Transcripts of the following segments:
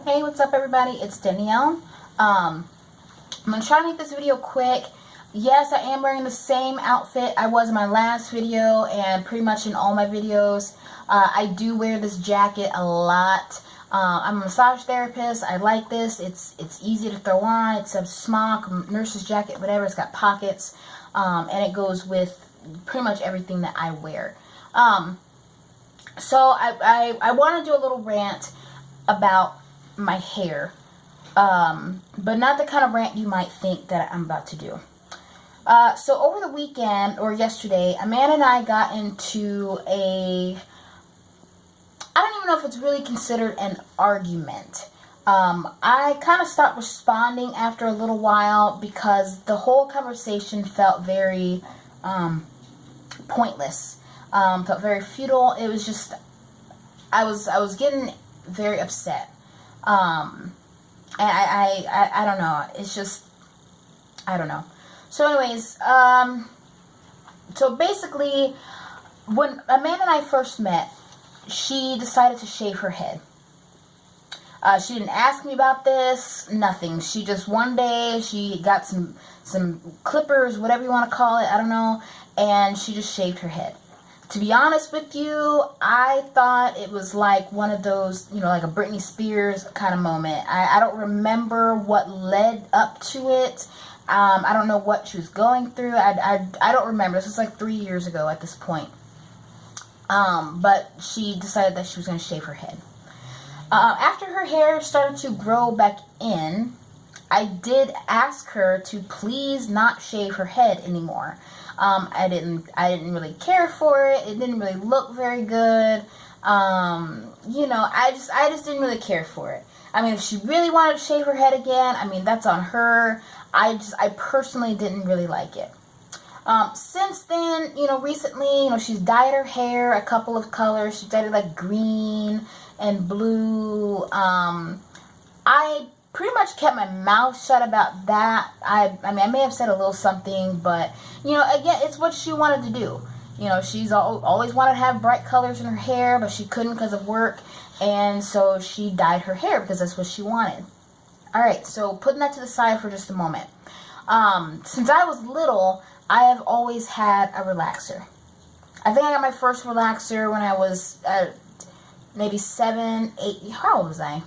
Hey, what's up everybody? It's Danielle. I'm going to try to make this video quick. Yes, I am wearing the same outfit I was in my last video and pretty much in all my videos. I do wear this jacket a lot. I'm a massage therapist. I like this. It's easy to throw on. It's a smock, nurse's jacket, whatever. It's got pockets. And it goes with pretty much everything that I wear. So I want to do a little rant about my hair, but not the kind of rant you might think that I'm about to do. So over the weekend, or yesterday, Amanda and I got into I don't even know if it's really considered an argument. I kind of stopped responding after a little while because the whole conversation felt very pointless, felt very futile. It was just, I was getting very upset. And I don't know. It's just, I don't know. So anyways, so basically, when Amanda and I first met, she decided to shave her head. She didn't ask me about this, nothing. She just, one day, she got some clippers, whatever you want to call it, I don't know, and she just shaved her head. To be honest with you, I thought it was like one of those, you know, like a Britney Spears kind of moment. I don't remember what led up to it. I don't know what she was going through. I don't remember. This was like 3 years ago at this point. But she decided that she was going to shave her head. After her hair started to grow back in, I did ask her to please not shave her head anymore. I didn't really care for it. It didn't really look very good. You know, I just didn't really care for it. I mean, if she really wanted to shave her head again, I mean, that's on her. I personally didn't really like it. Since then, you know, recently, you know, she's dyed her hair a couple of colors. She dyed it like green and blue. I pretty much kept my mouth shut about that. I mean, I may have said a little something, but, you know, again, it's what she wanted to do. You know, she's always wanted to have bright colors in her hair, but she couldn't because of work, and so she dyed her hair because that's what she wanted. Alright, so putting that to the side for just a moment. Since I was little, I have always had a relaxer. I think I got my first relaxer when I was maybe 7, 8, how old was I?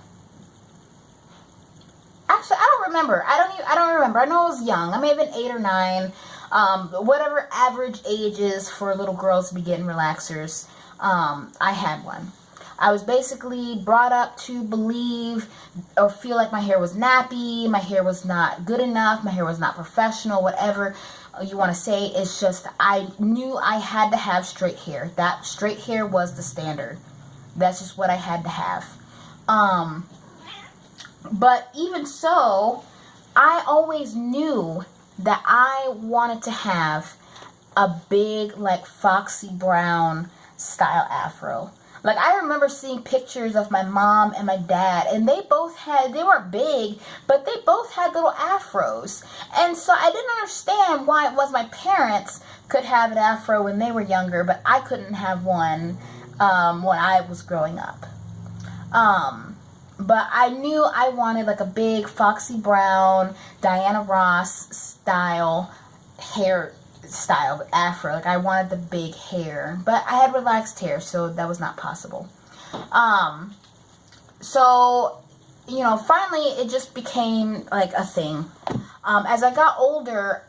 Actually, I don't remember. I don't remember. I know I was young. I may have been 8 or 9. Whatever average age is for little girls to be getting relaxers, I had one. I was basically brought up to believe or feel like my hair was nappy, my hair was not good enough, my hair was not professional, whatever you want to say. It's just, I knew I had to have straight hair. That straight hair was the standard. That's just what I had to have. But even so, I always knew that I wanted to have a big, like, foxy brown style afro. Like, I remember seeing pictures of my mom and my dad, and they weren't big, but they both had little afros. And so I didn't understand why it was my parents could have an afro when they were younger, but I couldn't have one when I was growing up. But I knew I wanted like a big foxy brown Diana Ross style hair style afro. Like, I wanted the big hair, but I had relaxed hair, so that was not possible. So, you know, finally it just became like a thing. As I got older,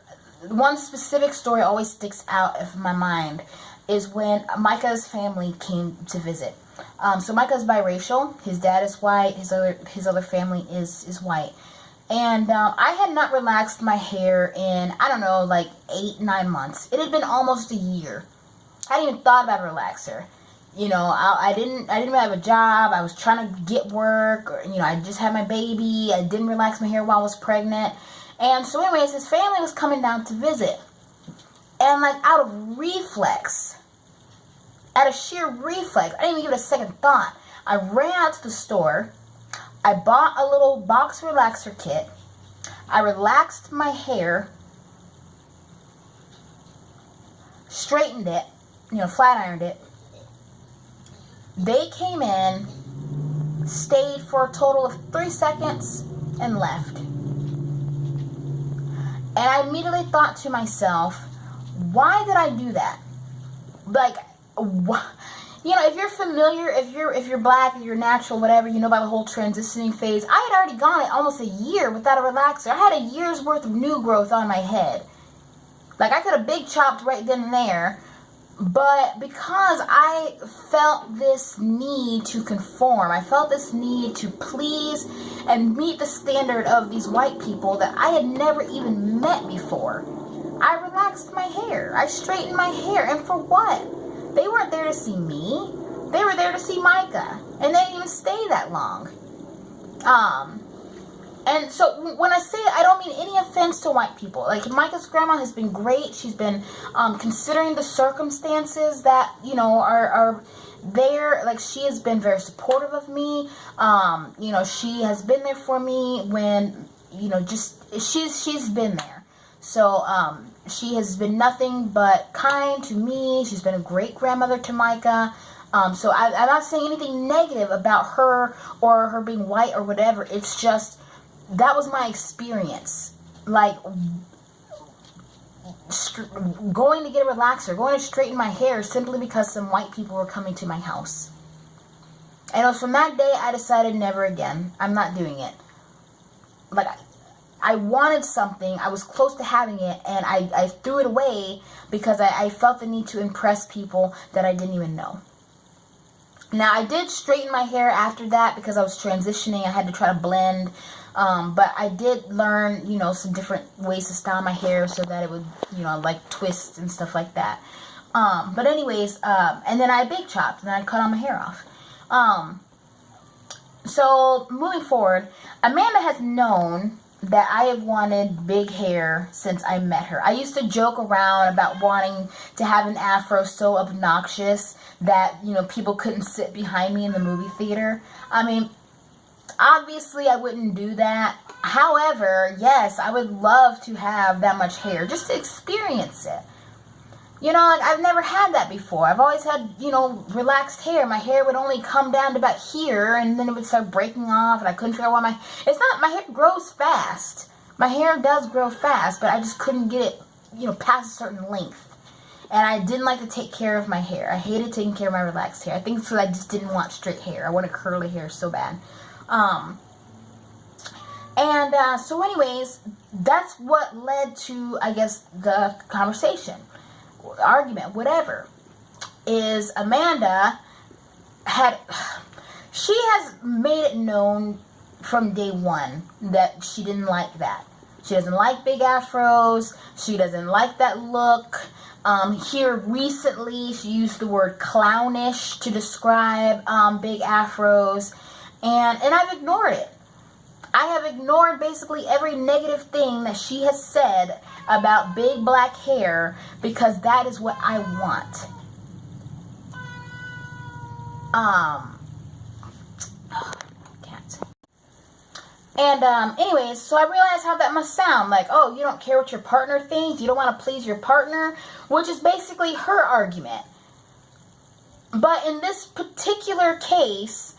one specific story always sticks out of my mind is when Micah's family came to visit. So Micah's biracial. His dad is white. His other family is white. And I had not relaxed my hair in, I don't know, like 8, 9 months. It had been almost a year. I hadn't even thought about a relaxer. You know, I didn't even have a job. I was trying to get work. Or, you know, I just had my baby. I didn't relax my hair while I was pregnant. And so anyways, his family was coming down to visit. And like out of reflex, out of sheer reflex, I didn't even give it a second thought. I ran out to the store. I bought a little box relaxer kit. I relaxed my hair, straightened it, you know, flat ironed it. They came in, stayed for a total of 3 seconds, and left. And I immediately thought to myself, why did I do that? Like, if you're familiar, if you're black, if you're natural, whatever, about the whole transitioning phase, I had already gone almost a year without a relaxer. I had a year's worth of new growth on my head. Like, I could have big chopped right then and there, but because I felt this need to conform, I felt this need to please and meet the standard of these white people that I had never even met before, I relaxed my hair. I straightened my hair. And for what? They weren't there to see me. They were there to see Micah. And they didn't even stay that long. And so when I say it, I don't mean any offense to white people. Like, Micah's grandma has been great. She's been, considering the circumstances that, are there. Like, she has been very supportive of me. She has been there for me when, she's been there. So, she has been nothing but kind to me. She's been a great grandmother to Micah. So I'm not saying anything negative about her or her being white or whatever. It's just, that was my experience. Like, going to get a relaxer, going to straighten my hair simply because some white people were coming to my house. And it was from that day I decided never again. I'm not doing it. Like, I wanted something, I was close to having it, and I threw it away because I felt the need to impress people that I didn't even know. Now, I did straighten my hair after that because I was transitioning. I had to try to blend. But I did learn, some different ways to style my hair so that it would, like twist and stuff like that. But anyways, and then I big chopped and I cut all my hair off. So moving forward, Amanda has known that I have wanted big hair since I met her. I used to joke around about wanting to have an afro so obnoxious that, people couldn't sit behind me in the movie theater. I mean, obviously I wouldn't do that. However, yes, I would love to have that much hair just to experience it. I've never had that before. I've always had, relaxed hair. My hair would only come down to about here, and then it would start breaking off, and I couldn't figure out why my hair grows fast. My hair does grow fast, but I just couldn't get it, past a certain length. And I didn't like to take care of my hair. I hated taking care of my relaxed hair. I think it's because I just didn't want straight hair. I wanted curly hair so bad. So anyways, that's what led to, I guess, the conversation, argument, whatever, is Amanda she has made it known from day one that she didn't like that. She doesn't like big afros. She doesn't like that look. Here recently, she used the word clownish to describe big afros. And I've ignored it. I have ignored basically every negative thing that she has said about big black hair because that is what I want. Anyways, so I realized how that must sound. Like, oh, you don't care what your partner thinks. You don't want to please your partner, which is basically her argument. But in this particular case,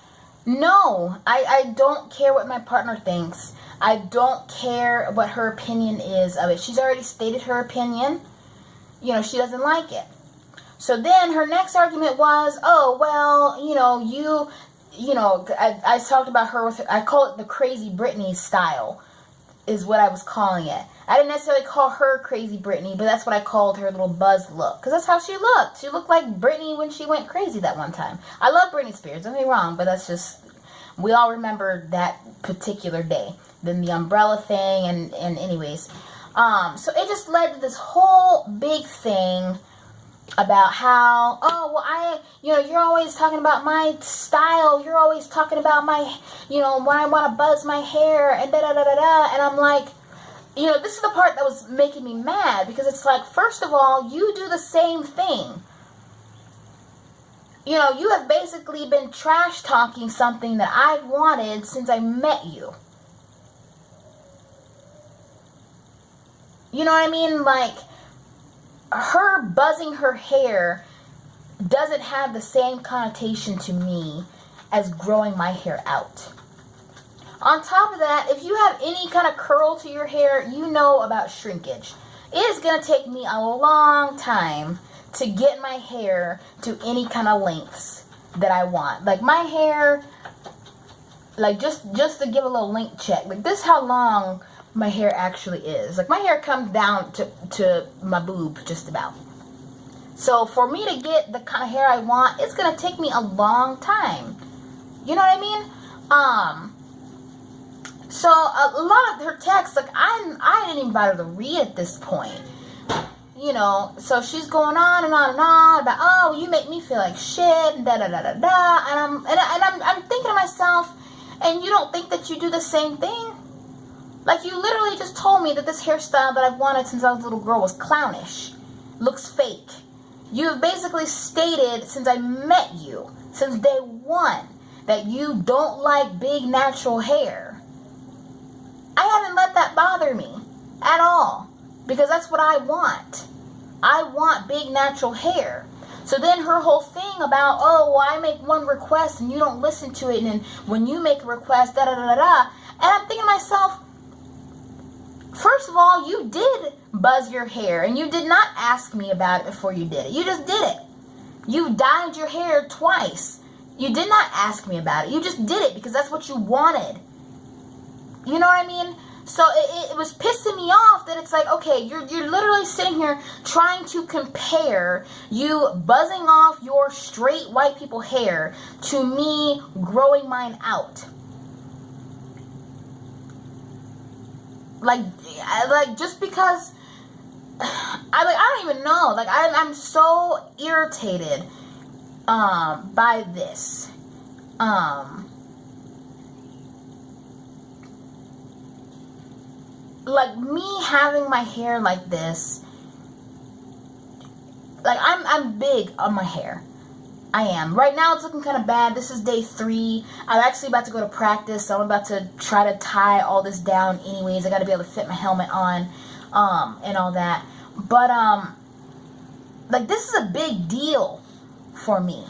no, I don't care what my partner thinks. I don't care what her opinion is of it. She's already stated her opinion. She doesn't like it. So then her next argument was, oh, well, I talked about her with, I call it the Crazy Britney style, is what I was calling it. I didn't necessarily call her Crazy Britney, but that's what I called her little buzz look. Because that's how she looked. She looked like Britney when she went crazy that one time. I love Britney Spears, don't get me wrong, but that's just, we all remember that particular day. Then the umbrella thing, and anyways. So it just led to this whole big thing about how, oh, well, you're always talking about my style. You're always talking about my, when I want to buzz my hair and da-da-da-da-da. And I'm like, this is the part that was making me mad because it's like, first of all, you do the same thing. You have basically been trash talking something that I've wanted since I met you. You know what I mean? Like, her buzzing her hair doesn't have the same connotation to me as growing my hair out. On top of that, if you have any kind of curl to your hair, you know about shrinkage. It is going to take me a long time to get my hair to any kind of lengths that I want. Like my hair, like just to give a little length check, like this is how long my hair actually is. Like my hair comes down to my boob just about. So for me to get the kind of hair I want, it's going to take me a long time. You know what I mean? So a lot of her texts, like I didn't even bother to read at this point. You know, so she's going on and on and on about, oh, you make me feel like shit, da da da da da, and I'm thinking to myself, and you don't think that you do the same thing? Like you literally just told me that this hairstyle that I've wanted since I was a little girl was clownish, looks fake. You have basically stated since I met you, since day one, that you don't like big natural hair. I haven't let that bother me at all, because that's what I want. I want big natural hair. So then her whole thing about, oh, well, I make one request and you don't listen to it, and then when you make a request, da da da da da. And I'm thinking to myself, first of all, you did buzz your hair, and you did not ask me about it before you did it. You just did it. You dyed your hair twice. You did not ask me about it. You just did it because that's what you wanted. You know what I mean? So it was pissing me off that it's like, okay, you're literally sitting here trying to compare you buzzing off your straight white people hair to me growing mine out. Like just because I don't even know. Like I'm so irritated by this. Like me having my hair like this, like I'm big on my hair. I am. Right now it's looking kind of bad. This is day 3. I'm actually about to go to practice, so I'm about to try to tie all this down anyways. I got to be able to fit my helmet on and all that. But like this is a big deal for me.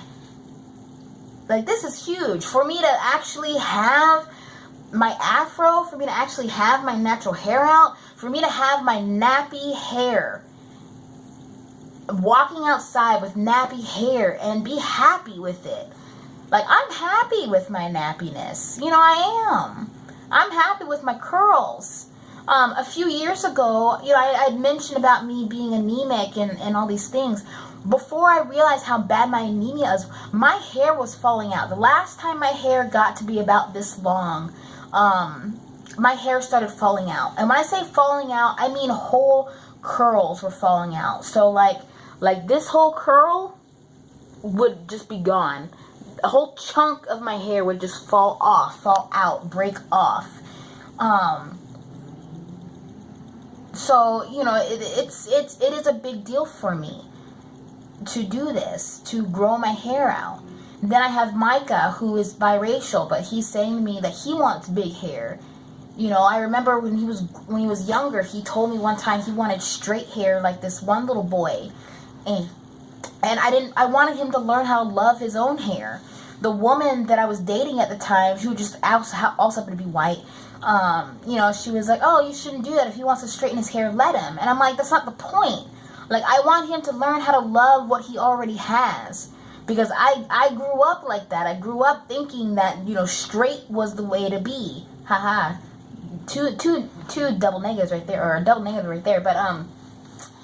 Like this is huge for me to actually have my afro, for me to actually have my natural hair out, for me to have my nappy hair, walking outside with nappy hair and be happy with it. Like I'm happy with my nappiness. You know, I am. I'm happy with my curls. A few years ago, you know, I'd mentioned about me being anemic and all these things. Before I realized how bad my anemia is, my hair was falling out. The last time my hair got to be about this long, my hair started falling out. And when I say falling out, I mean whole curls were falling out. So like this whole curl would just be gone. A whole chunk of my hair would just fall off, fall out, break off. So, you know, it is a big deal for me to do this, to grow my hair out. Then I have Micah, who is biracial, but he's saying to me that he wants big hair. You know, I remember when he was younger, he told me one time he wanted straight hair like this one little boy. And I wanted him to learn how to love his own hair. The woman that I was dating at the time, who just also happened to be white, you know, she was like, oh, you shouldn't do that. If he wants to straighten his hair, let him. And I'm like, that's not the point. Like, I want him to learn how to love what he already has. Because I grew up like that. I grew up thinking that, you know, straight was the way to be. Haha. Two double negatives right there, or a double negative right there. But,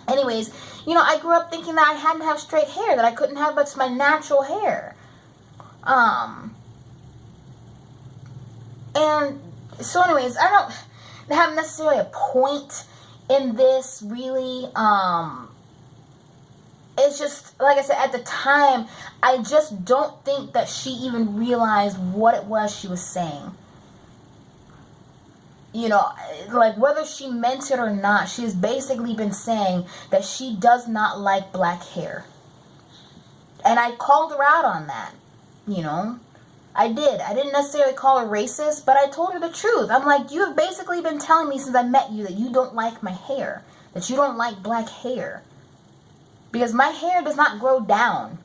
anyways, you know, I grew up thinking that I had to have straight hair, that I couldn't have much my natural hair. And so anyways, I don't have necessarily a point in this, really. It's just, like I said, at the time, I just don't think that she even realized what it was she was saying. You know, like, whether she meant it or not, she has basically been saying that she does not like black hair. And I called her out on that, you know. I did. I didn't necessarily call her racist, but I told her the truth. I'm like, you have basically been telling me since I met you that you don't like my hair, that you don't like black hair. Because my hair does not grow down.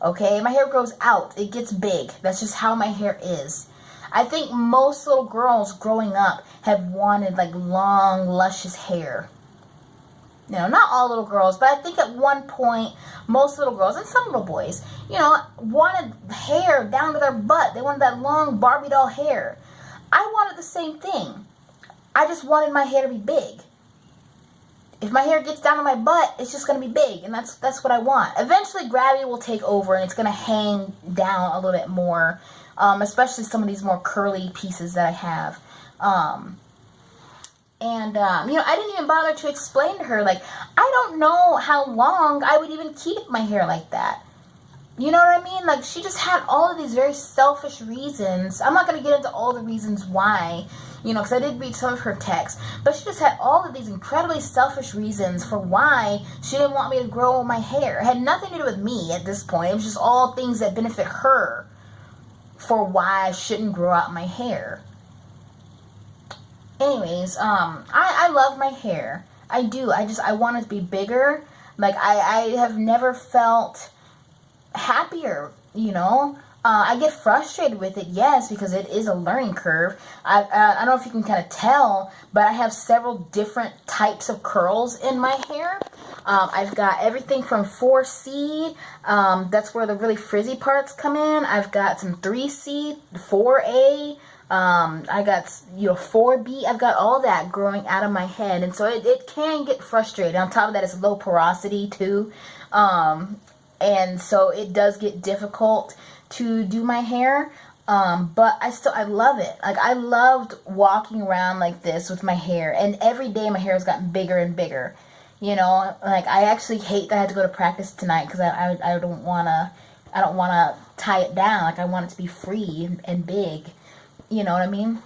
Okay, my hair grows out. It gets big. That's just how my hair is. I think most little girls growing up have wanted like long, luscious hair. You know, not all little girls, but I think at one point, most little girls and some little boys, you know, wanted hair down to their butt. They wanted that long Barbie doll hair. I wanted the same thing. I just wanted my hair to be big. If my hair gets down to my butt, it's just going to be big, and that's what I want. Eventually, gravity will take over, and it's going to hang down a little bit more, especially some of these more curly pieces that I have. You know, I didn't even bother to explain to her, like, I don't know how long I would even keep my hair like that. You know what I mean? Like, she just had all of these very selfish reasons. I'm not going to get into all the reasons why, you know, because I did read some of her texts. But she just had all of these incredibly selfish reasons for why she didn't want me to grow my hair. It had nothing to do with me at this point. It was just all things that benefit her for why I shouldn't grow out my hair. Anyways, I love my hair. I do. I want it to be bigger. Like, I have never felt happier, you know. I get frustrated with it, yes, because it is a learning curve. I don't know if you can kind of tell, but I have several different types of curls in my hair. I've got everything from 4C, that's where the really frizzy parts come in. I've got some 3C, 4A, I got, you know, 4B. I've got all that growing out of my head, and so it can get frustrating. On top of that, it's low porosity too, and so it does get difficult to do my hair, but I love it. Like, I loved walking around like this with my hair, and every day my hair has gotten bigger and bigger. You know, like, I actually hate that I had to go to practice tonight because I don't wanna tie it down. Like, I want it to be free and big. You know what I mean?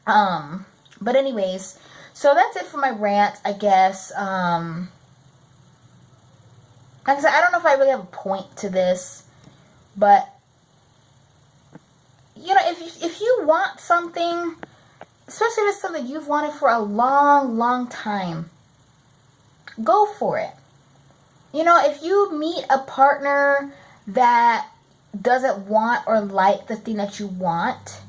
But anyways, so that's it for my rant, I guess. Like I said, I don't know if I really have a point to this, but, you know, if you want something, especially if it's something you've wanted for a long, long time, go for it. You know, if you meet a partner that doesn't want or like the thing that you want,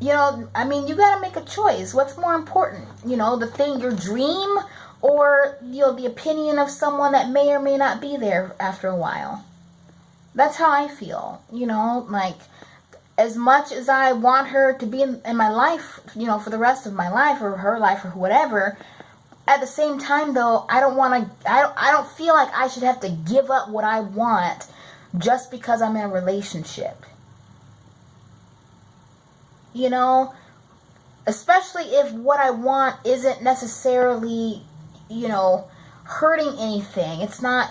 you know, I mean, you gotta make a choice. What's more important? You know, the thing, your dream, or, you know, the opinion of someone that may or may not be there after a while. That's how I feel. You know, like, as much as I want her to be in my life, you know, for the rest of my life, or her life, or whatever, at the same time, though, I don't feel like I should have to give up what I want just because I'm in a relationship. You know, especially if what I want isn't necessarily, you know, hurting anything. It's not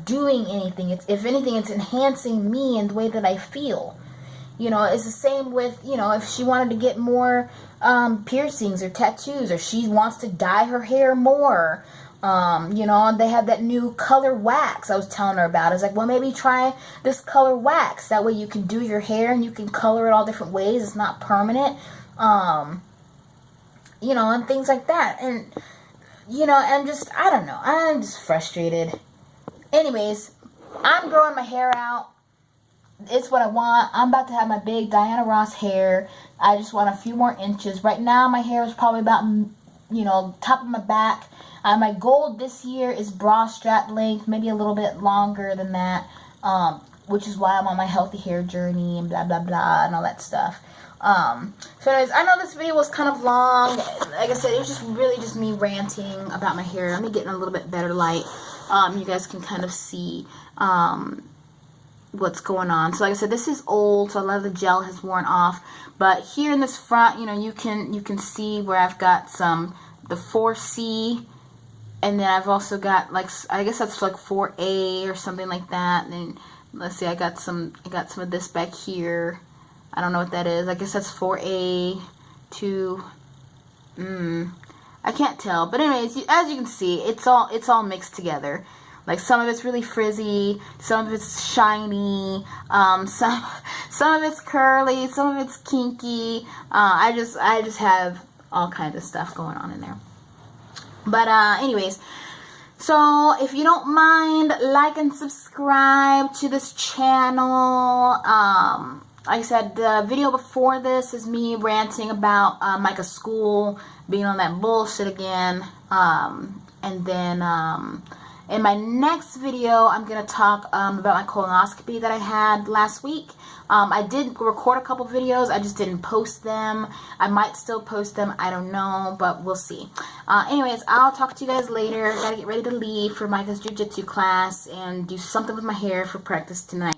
doing anything. If anything, it's enhancing me in the way that I feel. You know, it's the same with, you know, if she wanted to get more piercings or tattoos, or she wants to dye her hair more. You know, they had that new color wax I was telling her about. I was like, well, maybe try this color wax. That way you can do your hair and you can color it all different ways. It's not permanent. You know, and things like that. And, you know, and just, I don't know. I'm just frustrated. Anyways, I'm growing my hair out. It's what I want. I'm about to have my big Diana Ross hair. I just want a few more inches. Right now, my hair is probably about, you know, top of my back. My goal this year is bra strap length, maybe a little bit longer than that, which is why I'm on my healthy hair journey and blah, blah, blah, and all that stuff. So anyways, I know this video was kind of long. Like I said, it was just really just me ranting about my hair. Let me get in a little bit better light. You guys can kind of see what's going on. So like I said, this is old, so a lot of the gel has worn off. But here in this front, you know, you can see where I've got the 4C. And then I've also got, like, I guess that's like 4A or something like that. And then, let's see, I got some of this back here. I don't know what that is. I guess that's 4A to, I can't tell. But anyways, as you can see, it's all mixed together. Like, some of it's really frizzy, some of it's shiny, some of it's curly, some of it's kinky. I just have all kinds of stuff going on in there. But anyways, So if you don't mind, like and subscribe to this channel. Like I said, the video before this is me ranting about Micah's school being on that bullshit again. And then in my next video, I'm going to talk about my colonoscopy that I had last week. I did record a couple videos. I just didn't post them. I might still post them. I don't know, but we'll see. Anyways, I'll talk to you guys later. Gotta get ready to leave for Micah's jiu-jitsu class and do something with my hair for practice tonight.